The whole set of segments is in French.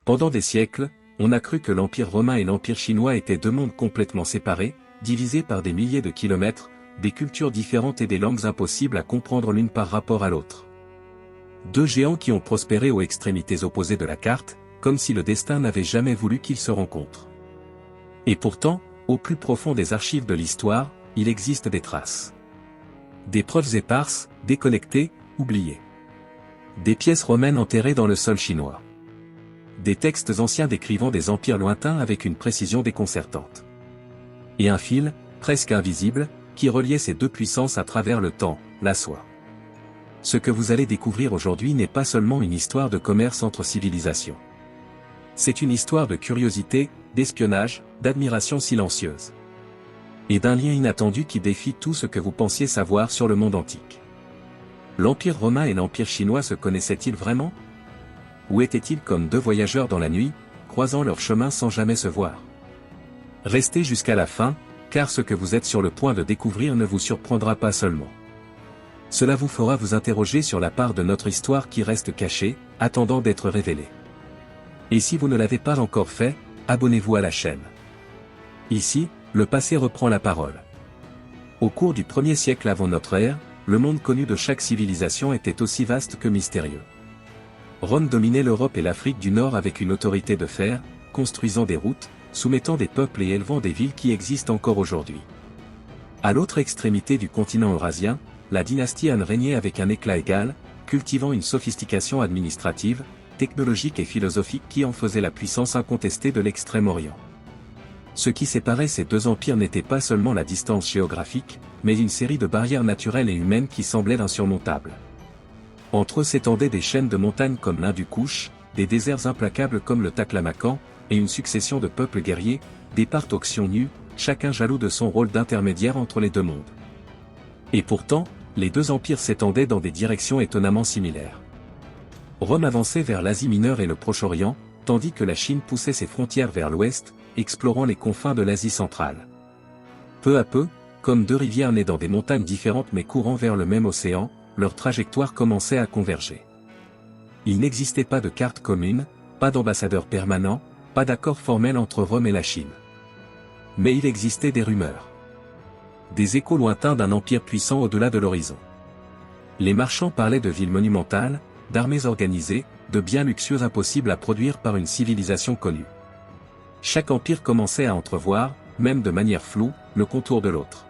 Pendant des siècles, on a cru que l'Empire romain et l'Empire chinois étaient deux mondes complètement séparés, divisés par des milliers de kilomètres, des cultures différentes et des langues impossibles à comprendre l'une par rapport à l'autre. Deux géants qui ont prospéré aux extrémités opposées de la carte, comme si le destin n'avait jamais voulu qu'ils se rencontrent. Et pourtant, au plus profond des archives de l'histoire, il existe des traces. Des preuves éparses, déconnectées, oubliées. Des pièces romaines enterrées dans le sol chinois. Des textes anciens décrivant des empires lointains avec une précision déconcertante. Et un fil, presque invisible, qui reliait ces deux puissances à travers le temps, la soie. Ce que vous allez découvrir aujourd'hui n'est pas seulement une histoire de commerce entre civilisations. C'est une histoire de curiosité, d'espionnage, d'admiration silencieuse. Et d'un lien inattendu qui défie tout ce que vous pensiez savoir sur le monde antique. L'Empire romain et l'Empire chinois se connaissaient-ils vraiment ? Ou étaient-ils comme deux voyageurs dans la nuit, croisant leur chemin sans jamais se voir ? Restez jusqu'à la fin, car ce que vous êtes sur le point de découvrir ne vous surprendra pas seulement. Cela vous fera vous interroger sur la part de notre histoire qui reste cachée, attendant d'être révélée. Et si vous ne l'avez pas encore fait, abonnez-vous à la chaîne. Ici, le passé reprend la parole. Au cours du 1er siècle avant notre ère, le monde connu de chaque civilisation était aussi vaste que mystérieux. Rome dominait l'Europe et l'Afrique du Nord avec une autorité de fer, construisant des routes, soumettant des peuples et élevant des villes qui existent encore aujourd'hui. À l'autre extrémité du continent eurasien, la dynastie Han régnait avec un éclat égal, cultivant une sophistication administrative, technologique et philosophique qui en faisait la puissance incontestée de l'Extrême-Orient. Ce qui séparait ces deux empires n'était pas seulement la distance géographique, mais une série de barrières naturelles et humaines qui semblaient insurmontables. Entre eux s'étendaient des chaînes de montagnes comme l'Hindu Kush, des déserts implacables comme le Taklamakan, et une succession de peuples guerriers, d'épars nus, chacun jaloux de son rôle d'intermédiaire entre les deux mondes. Et pourtant, les deux empires s'étendaient dans des directions étonnamment similaires. Rome avançait vers l'Asie mineure et le Proche-Orient, tandis que la Chine poussait ses frontières vers l'ouest, explorant les confins de l'Asie centrale. Peu à peu, comme deux rivières nées dans des montagnes différentes mais courant vers le même océan, leur trajectoire commençait à converger. Il n'existait pas de carte commune, pas d'ambassadeur permanent, pas d'accord formel entre Rome et la Chine. Mais il existait des rumeurs. Des échos lointains d'un empire puissant au-delà de l'horizon. Les marchands parlaient de villes monumentales, d'armées organisées, de biens luxueux impossibles à produire par une civilisation connue. Chaque empire commençait à entrevoir, même de manière floue, le contour de l'autre.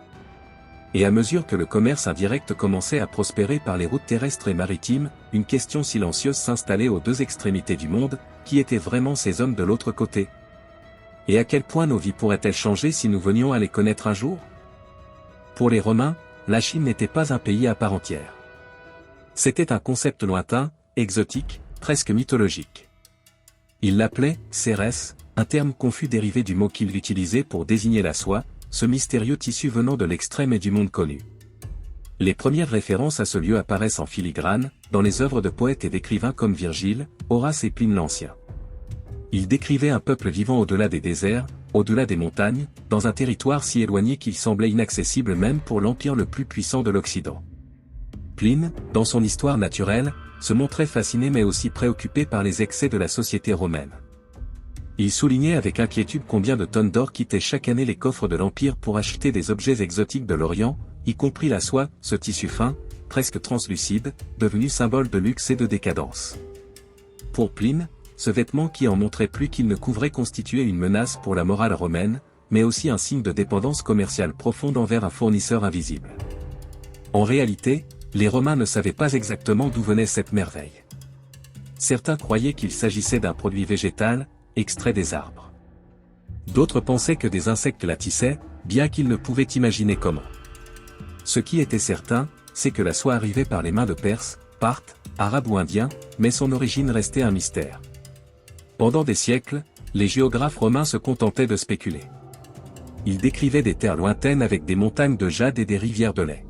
Et à mesure que le commerce indirect commençait à prospérer par les routes terrestres et maritimes, une question silencieuse s'installait aux deux extrémités du monde, qui étaient vraiment ces hommes de l'autre côté ? Et à quel point nos vies pourraient-elles changer si nous venions à les connaître un jour ? Pour les Romains, la Chine n'était pas un pays à part entière. C'était un concept lointain, exotique, presque mythologique. Ils l'appelaient « Cérès », un terme confus dérivé du mot qu'ils utilisaient pour désigner la soie, ce mystérieux tissu venant de l'extrême et du monde connu. Les premières références à ce lieu apparaissent en filigrane, dans les œuvres de poètes et d'écrivains comme Virgile, Horace et Pline l'Ancien. Ils décrivaient un peuple vivant au-delà des déserts, au-delà des montagnes, dans un territoire si éloigné qu'il semblait inaccessible même pour l'empire le plus puissant de l'Occident. Pline, dans son histoire naturelle, se montrait fasciné mais aussi préoccupé par les excès de la société romaine. Il soulignait avec inquiétude combien de tonnes d'or quittaient chaque année les coffres de l'Empire pour acheter des objets exotiques de l'Orient, y compris la soie, ce tissu fin, presque translucide, devenu symbole de luxe et de décadence. Pour Pline, ce vêtement qui en montrait plus qu'il ne couvrait constituait une menace pour la morale romaine, mais aussi un signe de dépendance commerciale profonde envers un fournisseur invisible. En réalité, les Romains ne savaient pas exactement d'où venait cette merveille. Certains croyaient qu'il s'agissait d'un produit végétal, extrait des arbres. D'autres pensaient que des insectes la tissaient, bien qu'ils ne pouvaient imaginer comment. Ce qui était certain, c'est que la soie arrivait par les mains de Perses, Parthes, Arabes ou Indiens, mais son origine restait un mystère. Pendant des siècles, les géographes romains se contentaient de spéculer. Ils décrivaient des terres lointaines avec des montagnes de jade et des rivières de lait.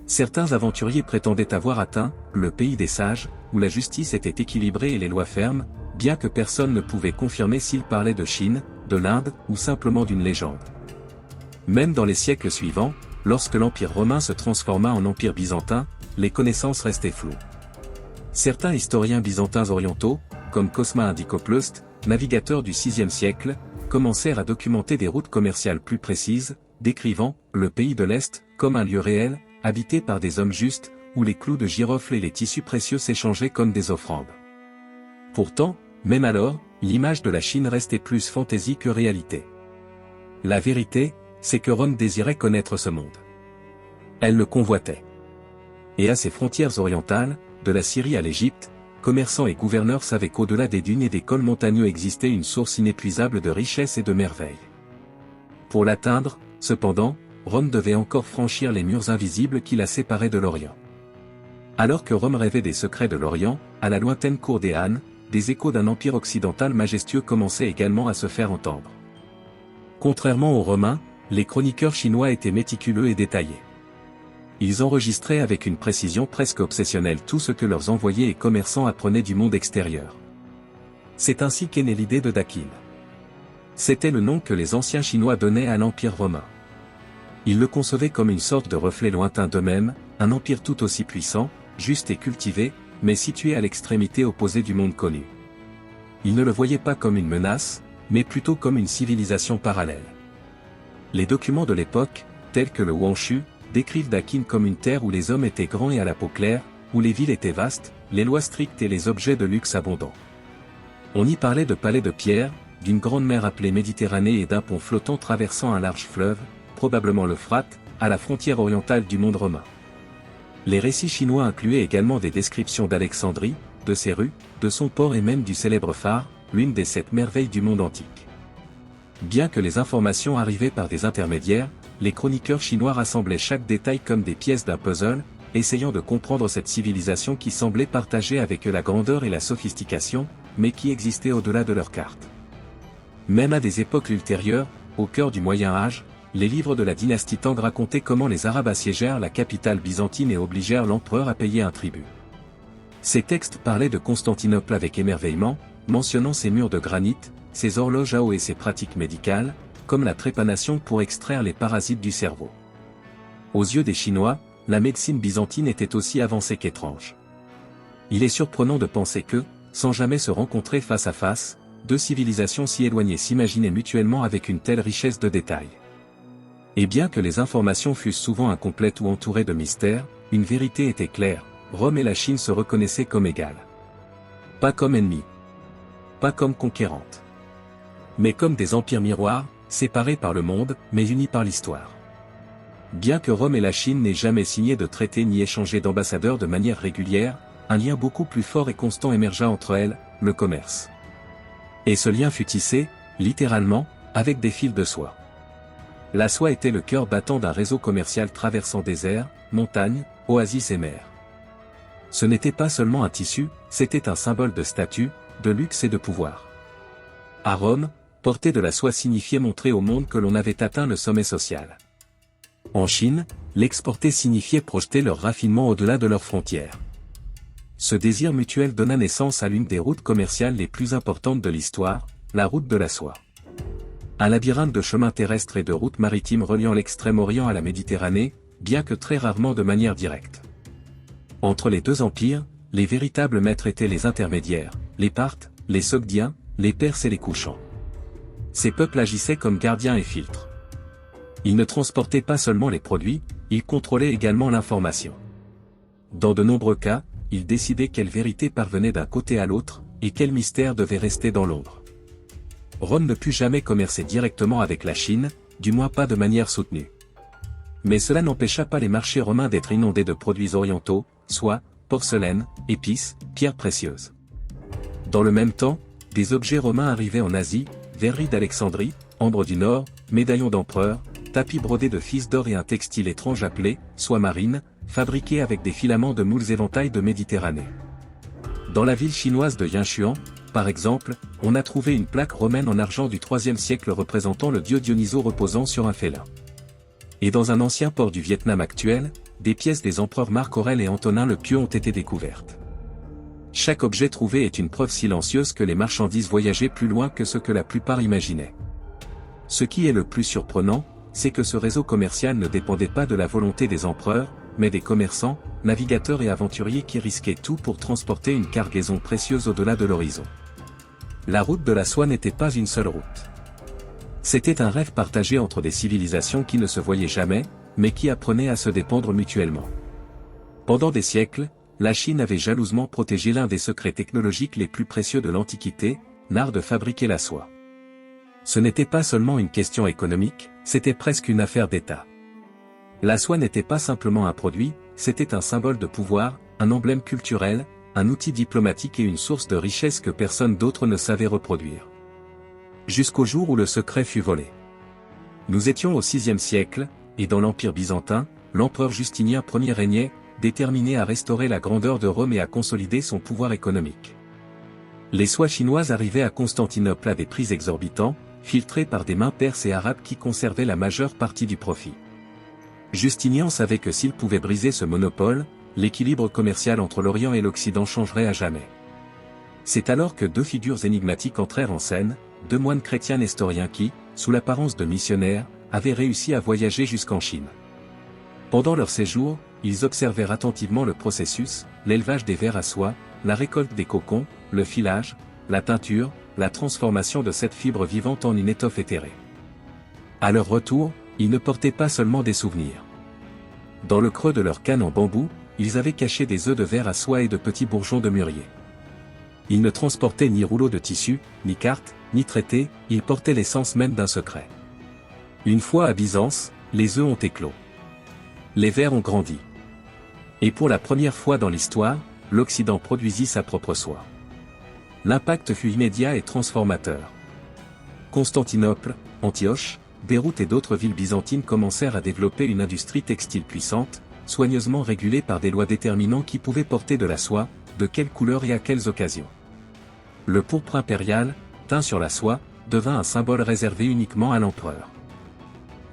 Certains aventuriers prétendaient avoir atteint le pays des sages, où la justice était équilibrée et les lois fermes, bien que personne ne pouvait confirmer s'ils parlaient de Chine, de l'Inde ou simplement d'une légende. Même dans les siècles suivants, lorsque l'Empire romain se transforma en Empire byzantin, les connaissances restaient floues. Certains historiens byzantins orientaux, comme Cosma Indicopleust, navigateur du VIe siècle, commencèrent à documenter des routes commerciales plus précises, décrivant le pays de l'Est comme un lieu réel, habité par des hommes justes, où les clous de girofle et les tissus précieux s'échangeaient comme des offrandes. Pourtant, même alors, l'image de la Chine restait plus fantaisie que réalité. La vérité, c'est que Rome désirait connaître ce monde. Elle le convoitait. Et à ses frontières orientales, de la Syrie à l'Égypte, commerçants et gouverneurs savaient qu'au-delà des dunes et des cols montagneux existait une source inépuisable de richesses et de merveilles. Pour l'atteindre, cependant, Rome devait encore franchir les murs invisibles qui la séparaient de l'Orient. Alors que Rome rêvait des secrets de l'Orient, à la lointaine cour des Han, des échos d'un empire occidental majestueux commençaient également à se faire entendre. Contrairement aux Romains, les chroniqueurs chinois étaient méticuleux et détaillés. Ils enregistraient avec une précision presque obsessionnelle tout ce que leurs envoyés et commerçants apprenaient du monde extérieur. C'est ainsi qu'est née l'idée de Dakin. C'était le nom que les anciens Chinois donnaient à l'Empire romain. Ils le concevaient comme une sorte de reflet lointain d'eux-mêmes, un empire tout aussi puissant, juste et cultivé, mais situé à l'extrémité opposée du monde connu. Ils ne le voyaient pas comme une menace, mais plutôt comme une civilisation parallèle. Les documents de l'époque, tels que le Wanshu, décrivent Dakin comme une terre où les hommes étaient grands et à la peau claire, où les villes étaient vastes, les lois strictes et les objets de luxe abondants. On y parlait de palais de pierre, d'une grande mer appelée Méditerranée et d'un pont flottant traversant un large fleuve, probablement l'Euphrate, à la frontière orientale du monde romain. Les récits chinois incluaient également des descriptions d'Alexandrie, de ses rues, de son port et même du célèbre phare, l'une des 7 merveilles du monde antique. Bien que les informations arrivaient par des intermédiaires, les chroniqueurs chinois rassemblaient chaque détail comme des pièces d'un puzzle, essayant de comprendre cette civilisation qui semblait partager avec eux la grandeur et la sophistication, mais qui existait au-delà de leurs cartes. Même à des époques ultérieures, au cœur du Moyen Âge, les livres de la dynastie Tang racontaient comment les Arabes assiégèrent la capitale byzantine et obligèrent l'empereur à payer un tribut. Ces textes parlaient de Constantinople avec émerveillement, mentionnant ses murs de granit, ses horloges à eau et ses pratiques médicales, comme la trépanation pour extraire les parasites du cerveau. Aux yeux des Chinois, la médecine byzantine était aussi avancée qu'étrange. Il est surprenant de penser que, sans jamais se rencontrer face à face, deux civilisations si éloignées s'imaginaient mutuellement avec une telle richesse de détails. Et bien que les informations fussent souvent incomplètes ou entourées de mystères, une vérité était claire, Rome et la Chine se reconnaissaient comme égales. Pas comme ennemis. Pas comme conquérantes. Mais comme des empires miroirs, séparés par le monde, mais unis par l'histoire. Bien que Rome et la Chine n'aient jamais signé de traité ni échangé d'ambassadeurs de manière régulière, un lien beaucoup plus fort et constant émergea entre elles, le commerce. Et ce lien fut tissé, littéralement, avec des fils de soie. La soie était le cœur battant d'un réseau commercial traversant déserts, montagnes, oasis et mers. Ce n'était pas seulement un tissu, c'était un symbole de statut, de luxe et de pouvoir. À Rome, porter de la soie signifiait montrer au monde que l'on avait atteint le sommet social. En Chine, l'exporter signifiait projeter leur raffinement au-delà de leurs frontières. Ce désir mutuel donna naissance à l'une des routes commerciales les plus importantes de l'histoire, la route de la soie. Un labyrinthe de chemins terrestres et de routes maritimes reliant l'Extrême-Orient à la Méditerranée, bien que très rarement de manière directe. Entre les deux empires, les véritables maîtres étaient les intermédiaires, les Parthes, les Sogdiens, les Perses et les Couchans. Ces peuples agissaient comme gardiens et filtres. Ils ne transportaient pas seulement les produits, ils contrôlaient également l'information. Dans de nombreux cas, ils décidaient quelle vérité parvenait d'un côté à l'autre, et quel mystère devait rester dans l'ombre. Rome ne put jamais commercer directement avec la Chine, du moins pas de manière soutenue. Mais cela n'empêcha pas les marchés romains d'être inondés de produits orientaux, soie, porcelaine, épices, pierres précieuses. Dans le même temps, des objets romains arrivaient en Asie, verreries d'Alexandrie, ambre du Nord, médaillons d'empereurs, tapis brodés de fils d'or et un textile étrange appelé soie marine, fabriqué avec des filaments de moules éventails de Méditerranée. Dans la ville chinoise de Yinchuan, par exemple, on a trouvé une plaque romaine en argent du IIIe siècle représentant le dieu Dionysos reposant sur un félin. Et dans un ancien port du Vietnam actuel, des pièces des empereurs Marc Aurèle et Antonin le Pieux ont été découvertes. Chaque objet trouvé est une preuve silencieuse que les marchandises voyageaient plus loin que ce que la plupart imaginaient. Ce qui est le plus surprenant, c'est que ce réseau commercial ne dépendait pas de la volonté des empereurs, mais des commerçants, navigateurs et aventuriers qui risquaient tout pour transporter une cargaison précieuse au-delà de l'horizon. la route de la soie n'était pas une seule route. C'était un rêve partagé entre des civilisations qui ne se voyaient jamais, mais qui apprenaient à se dépendre mutuellement. Pendant des siècles, la Chine avait jalousement protégé l'un des secrets technologiques les plus précieux de l'Antiquité, l'art de fabriquer la soie. Ce n'était pas seulement une question économique, c'était presque une affaire d'État. La soie n'était pas simplement un produit, c'était un symbole de pouvoir, un emblème culturel, un outil diplomatique et une source de richesse que personne d'autre ne savait reproduire. Jusqu'au jour où le secret fut volé. Nous étions au VIe siècle, et dans l'Empire byzantin, l'empereur Justinien Ier régnait, déterminé à restaurer la grandeur de Rome et à consolider son pouvoir économique. Les soies chinoises arrivaient à Constantinople à des prix exorbitants, filtrées par des mains perses et arabes qui conservaient la majeure partie du profit. Justinien savait que s'il pouvait briser ce monopole, l'équilibre commercial entre l'Orient et l'Occident changerait à jamais. C'est alors que deux figures énigmatiques entrèrent en scène, deux moines chrétiens nestoriens qui, sous l'apparence de missionnaires, avaient réussi à voyager jusqu'en Chine. Pendant leur séjour, ils observèrent attentivement le processus, l'élevage des vers à soie, la récolte des cocons, le filage, la teinture, la transformation de cette fibre vivante en une étoffe éthérée. À leur retour, ils ne portaient pas seulement des souvenirs. Dans le creux de leur canne en bambou, ils avaient caché des œufs de vers à soie et de petits bourgeons de mûrier. Ils ne transportaient ni rouleaux de tissu, ni cartes, ni traités, ils portaient l'essence même d'un secret. Une fois à Byzance, les œufs ont éclos. Les vers ont grandi. Et pour la première fois dans l'histoire, l'Occident produisit sa propre soie. L'impact fut immédiat et transformateur. Constantinople, Antioche, Beyrouth et d'autres villes byzantines commencèrent à développer une industrie textile puissante, soigneusement régulée par des lois déterminant qui pouvait porter de la soie, de quelle couleur et à quelles occasions. Le pourpre impérial, teint sur la soie, devint un symbole réservé uniquement à l'empereur.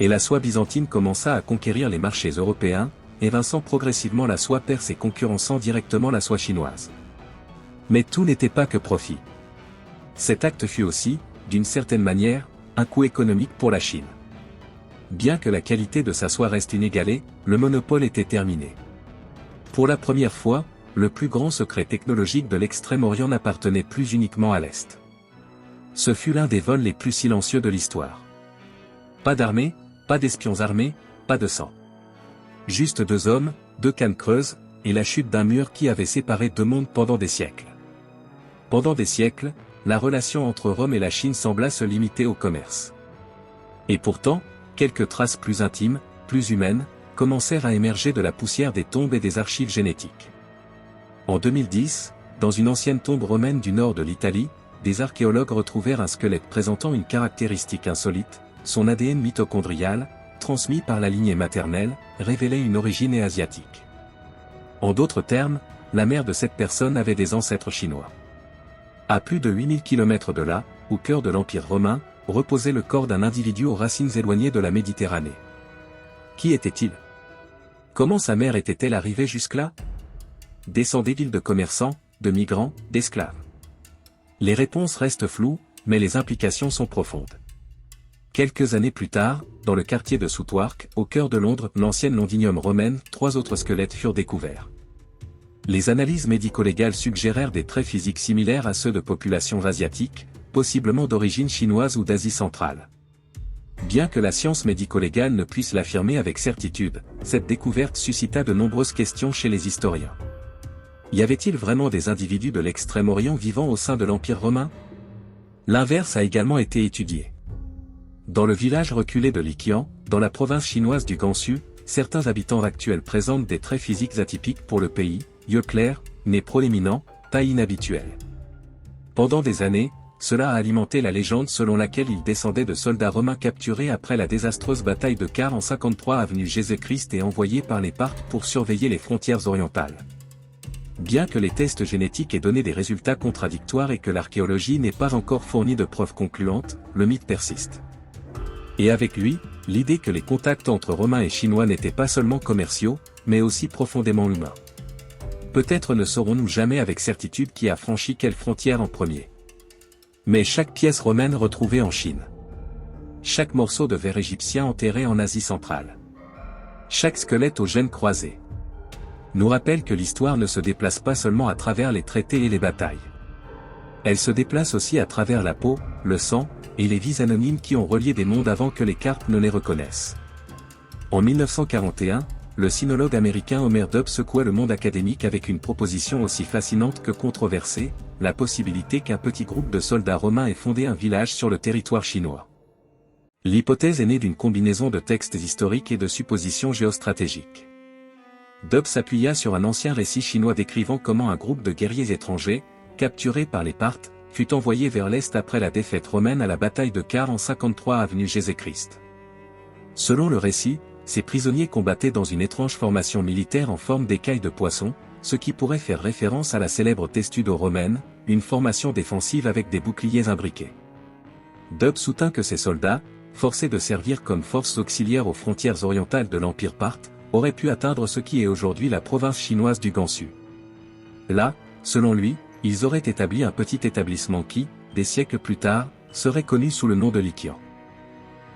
Et la soie byzantine commença à conquérir les marchés européens, évinçant progressivement la soie perse et concurrençant directement la soie chinoise. Mais tout n'était pas que profit. Cet acte fut aussi, d'une certaine manière, un coût économique pour la Chine. Bien que la qualité de sa soie reste inégalée, le monopole était terminé. Pour la première fois, le plus grand secret technologique de l'Extrême-Orient n'appartenait plus uniquement à l'Est. Ce fut l'un des vols les plus silencieux de l'histoire. Pas d'armée, pas d'espions armés, pas de sang. Juste deux hommes, deux cannes creuses, et la chute d'un mur qui avait séparé deux mondes pendant des siècles. Pendant des siècles, la relation entre Rome et la Chine sembla se limiter au commerce. Et pourtant, quelques traces plus intimes, plus humaines, commencèrent à émerger de la poussière des tombes et des archives génétiques. En 2010, dans une ancienne tombe romaine du nord de l'Italie, des archéologues retrouvèrent un squelette présentant une caractéristique insolite, son ADN mitochondrial, transmis par la lignée maternelle, révélait une origine asiatique. En d'autres termes, la mère de cette personne avait des ancêtres chinois. À plus de 8000 km de là, au cœur de l'Empire romain, reposait le corps d'un individu aux racines éloignées de la Méditerranée. Qui était-il? Comment sa mère était-elle arrivée jusque-là? Descendait-il de commerçants, de migrants, d'esclaves? Les réponses restent floues, mais les implications sont profondes. Quelques années plus tard, dans le quartier de Southwark, au cœur de Londres, l'ancienne Londinium romaine, 3 autres squelettes furent découverts. Les analyses médico-légales suggérèrent des traits physiques similaires à ceux de populations asiatiques, possiblement d'origine chinoise ou d'Asie centrale. Bien que la science médico-légale ne puisse l'affirmer avec certitude, cette découverte suscita de nombreuses questions chez les historiens. Y avait-il vraiment des individus de l'Extrême-Orient vivant au sein de l'Empire romain? L'inverse a également été étudié. Dans le village reculé de Liqian, dans la province chinoise du Gansu, certains habitants actuels présentent des traits physiques atypiques pour le pays, yeux clairs, nez proéminent, taille inhabituelle. Pendant des années, cela a alimenté la légende selon laquelle ils descendaient de soldats romains capturés après la désastreuse bataille de Car en 53 avenue Jésus-Christ et envoyés par les Parthes pour surveiller les frontières orientales. Bien que les tests génétiques aient donné des résultats contradictoires et que l'archéologie n'ait pas encore fourni de preuves concluantes, le mythe persiste. Et avec lui, l'idée que les contacts entre Romains et Chinois n'étaient pas seulement commerciaux, mais aussi profondément humains. Peut-être ne saurons-nous jamais avec certitude qui a franchi quelle frontière en premier. Mais chaque pièce romaine retrouvée en Chine. Chaque morceau de verre égyptien enterré en Asie centrale. Chaque squelette aux gènes croisés. Nous rappelle que l'histoire ne se déplace pas seulement à travers les traités et les batailles. Elle se déplace aussi à travers la peau, le sang, et les vies anonymes qui ont relié des mondes avant que les cartes ne les reconnaissent. En 1941, le sinologue américain Homer Dobbs secoua le monde académique avec une proposition aussi fascinante que controversée, la possibilité qu'un petit groupe de soldats romains ait fondé un village sur le territoire chinois. L'hypothèse est née d'une combinaison de textes historiques et de suppositions géostratégiques. Dobbs s'appuya sur un ancien récit chinois décrivant comment un groupe de guerriers étrangers, capturés par les Parthes, fut envoyé vers l'est après la défaite romaine à la bataille de Car en 53 avenue Jésus-Christ. Selon le récit, ces prisonniers combattaient dans une étrange formation militaire en forme d'écailles de poisson, ce qui pourrait faire référence à la célèbre testudo romaine, une formation défensive avec des boucliers imbriqués. Dobbs soutint que ces soldats, forcés de servir comme forces auxiliaires aux frontières orientales de l'Empire parthe, auraient pu atteindre ce qui est aujourd'hui la province chinoise du Gansu. Là, selon lui, ils auraient établi un petit établissement qui, des siècles plus tard, serait connu sous le nom de Liqian.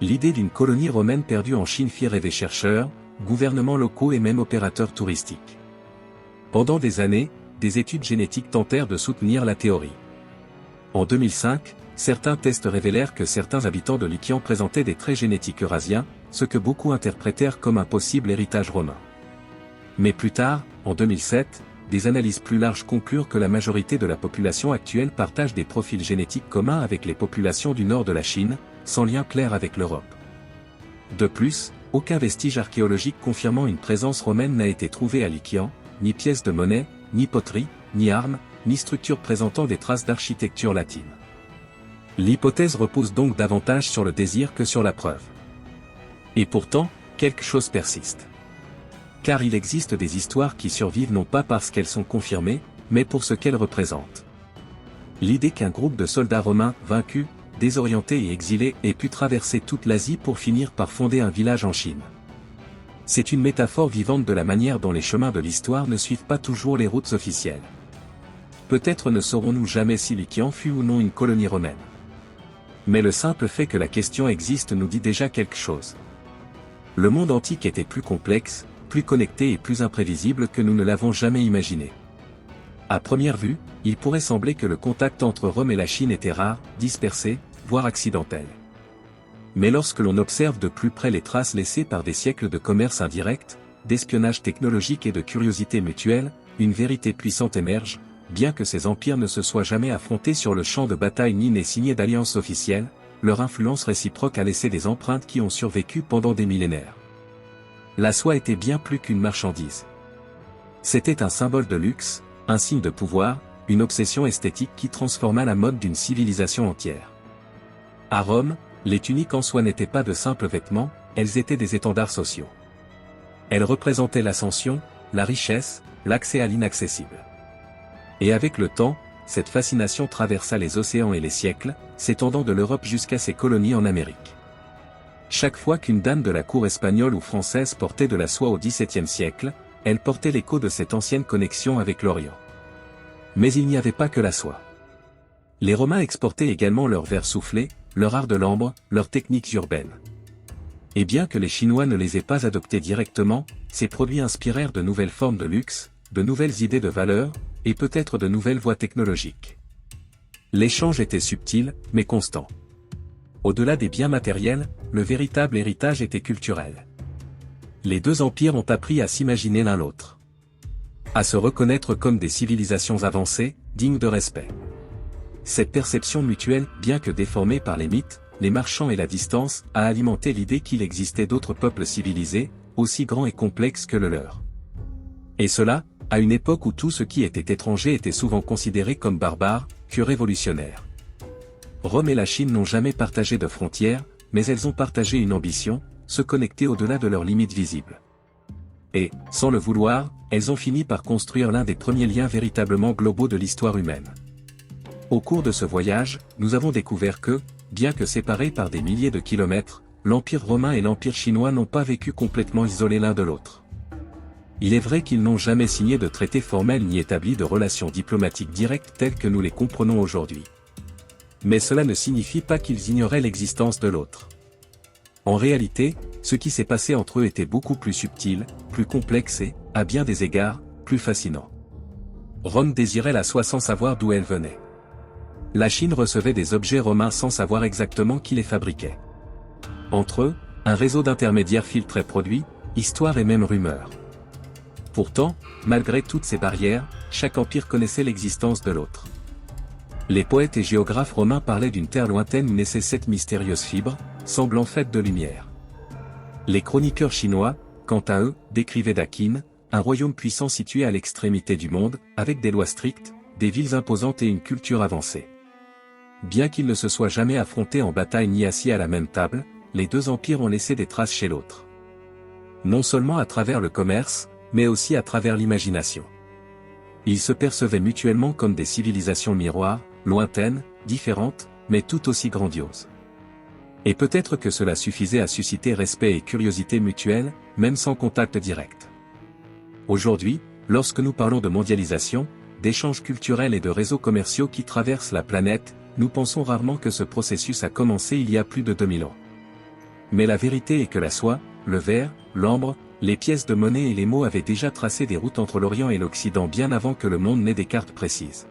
L'idée d'une colonie romaine perdue en Chine fit rêver chercheurs, gouvernements locaux et même opérateurs touristiques. Pendant des années, des études génétiques tentèrent de soutenir la théorie. En 2005, certains tests révélèrent que certains habitants de Liqian présentaient des traits génétiques eurasiens, ce que beaucoup interprétèrent comme un possible héritage romain. Mais plus tard, en 2007, des analyses plus larges conclurent que la majorité de la population actuelle partage des profils génétiques communs avec les populations du nord de la Chine, sans lien clair avec l'Europe. De plus, aucun vestige archéologique confirmant une présence romaine n'a été trouvé à Liqian, ni pièces de monnaie, ni poterie, ni armes, ni structures présentant des traces d'architecture latine. L'hypothèse repose donc davantage sur le désir que sur la preuve. Et pourtant, quelque chose persiste. Car il existe des histoires qui survivent non pas parce qu'elles sont confirmées, mais pour ce qu'elles représentent. L'idée qu'un groupe de soldats romains, vaincus, désorientés et exilés, ait pu traverser toute l'Asie pour finir par fonder un village en Chine. C'est une métaphore vivante de la manière dont les chemins de l'histoire ne suivent pas toujours les routes officielles. Peut-être ne saurons-nous jamais si Liqian fut ou non une colonie romaine. Mais le simple fait que la question existe nous dit déjà quelque chose. Le monde antique était plus complexe, plus connecté et plus imprévisible que nous ne l'avons jamais imaginé. À première vue, il pourrait sembler que le contact entre Rome et la Chine était rare, dispersé, voire accidentel. Mais lorsque l'on observe de plus près les traces laissées par des siècles de commerce indirect, d'espionnage technologique et de curiosité mutuelle, une vérité puissante émerge, bien que ces empires ne se soient jamais affrontés sur le champ de bataille ni n'aient signé d'alliance officielle, leur influence réciproque a laissé des empreintes qui ont survécu pendant des millénaires. La soie était bien plus qu'une marchandise. C'était un symbole de luxe, un signe de pouvoir, une obsession esthétique qui transforma la mode d'une civilisation entière. À Rome, les tuniques en soie n'étaient pas de simples vêtements, elles étaient des étendards sociaux. Elles représentaient l'ascension, la richesse, l'accès à l'inaccessible. Et avec le temps, cette fascination traversa les océans et les siècles, s'étendant de l'Europe jusqu'à ses colonies en Amérique. Chaque fois qu'une dame de la cour espagnole ou française portait de la soie au XVIIe siècle, elle portait l'écho de cette ancienne connexion avec l'Orient. Mais il n'y avait pas que la soie. Les Romains exportaient également leur verre soufflé, leur art de l'ambre, leurs techniques urbaines. Et bien que les Chinois ne les aient pas adoptés directement, ces produits inspirèrent de nouvelles formes de luxe, de nouvelles idées de valeur, et peut-être de nouvelles voies technologiques. L'échange était subtil, mais constant. Au-delà des biens matériels, le véritable héritage était culturel. Les deux empires ont appris à s'imaginer l'un l'autre. À se reconnaître comme des civilisations avancées, dignes de respect. Cette perception mutuelle, bien que déformée par les mythes, les marchands et la distance, a alimenté l'idée qu'il existait d'autres peuples civilisés, aussi grands et complexes que le leur. Et cela, à une époque où tout ce qui était étranger était souvent considéré comme barbare, que révolutionnaire. Rome et la Chine n'ont jamais partagé de frontières, mais elles ont partagé une ambition, se connecter au-delà de leurs limites visibles. Et, sans le vouloir, elles ont fini par construire l'un des premiers liens véritablement globaux de l'histoire humaine. Au cours de ce voyage, nous avons découvert que, bien que séparés par des milliers de kilomètres, l'Empire romain et l'Empire chinois n'ont pas vécu complètement isolés l'un de l'autre. Il est vrai qu'ils n'ont jamais signé de traités formels ni établi de relations diplomatiques directes telles que nous les comprenons aujourd'hui. Mais cela ne signifie pas qu'ils ignoraient l'existence de l'autre. En réalité, ce qui s'est passé entre eux était beaucoup plus subtil, plus complexe et, à bien des égards, plus fascinant. Rome désirait la soie sans savoir d'où elle venait. La Chine recevait des objets romains sans savoir exactement qui les fabriquait. Entre eux, un réseau d'intermédiaires filtrait produits, histoires et même rumeurs. Pourtant, malgré toutes ces barrières, chaque empire connaissait l'existence de l'autre. Les poètes et géographes romains parlaient d'une terre lointaine où naissaient 7 mystérieuses fibres, semblant faites de lumière. Les chroniqueurs chinois, quant à eux, décrivaient Dakin, un royaume puissant situé à l'extrémité du monde, avec des lois strictes, des villes imposantes et une culture avancée. Bien qu'ils ne se soient jamais affrontés en bataille ni assis à la même table, les deux empires ont laissé des traces chez l'autre. Non seulement à travers le commerce, mais aussi à travers l'imagination. Ils se percevaient mutuellement comme des civilisations miroirs, lointaines, différentes, mais tout aussi grandioses. Et peut-être que cela suffisait à susciter respect et curiosité mutuelle, même sans contact direct. Aujourd'hui, lorsque nous parlons de mondialisation, d'échanges culturels et de réseaux commerciaux qui traversent la planète, nous pensons rarement que ce processus a commencé il y a plus de 2000 ans. Mais la vérité est que la soie, le verre, l'ambre, les pièces de monnaie et les mots avaient déjà tracé des routes entre l'Orient et l'Occident bien avant que le monde n'ait des cartes précises.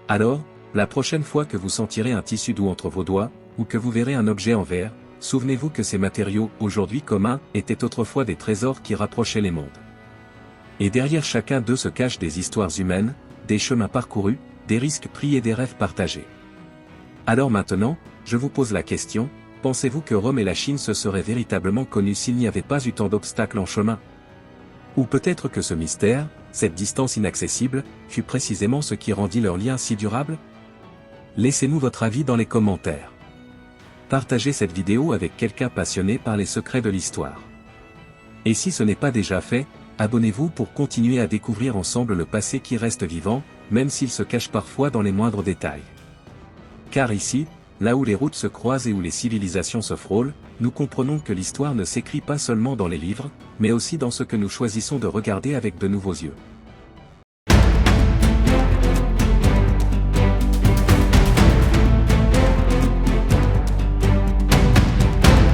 Alors, la prochaine fois que vous sentirez un tissu doux entre vos doigts, ou que vous verrez un objet en verre, souvenez-vous que ces matériaux, aujourd'hui communs, étaient autrefois des trésors qui rapprochaient les mondes. Et derrière chacun d'eux se cachent des histoires humaines, des chemins parcourus, des risques pris et des rêves partagés. Alors maintenant, je vous pose la question, pensez-vous que Rome et la Chine se seraient véritablement connus s'il n'y avait pas eu tant d'obstacles en chemin? Ou peut-être que ce mystère, cette distance inaccessible, fut précisément ce qui rendit leur lien si durable? Laissez-nous votre avis dans les commentaires. Partagez cette vidéo avec quelqu'un passionné par les secrets de l'histoire. Et si ce n'est pas déjà fait, abonnez-vous pour continuer à découvrir ensemble le passé qui reste vivant, même s'il se cache parfois dans les moindres détails. Car ici, là où les routes se croisent et où les civilisations se frôlent, nous comprenons que l'histoire ne s'écrit pas seulement dans les livres, mais aussi dans ce que nous choisissons de regarder avec de nouveaux yeux.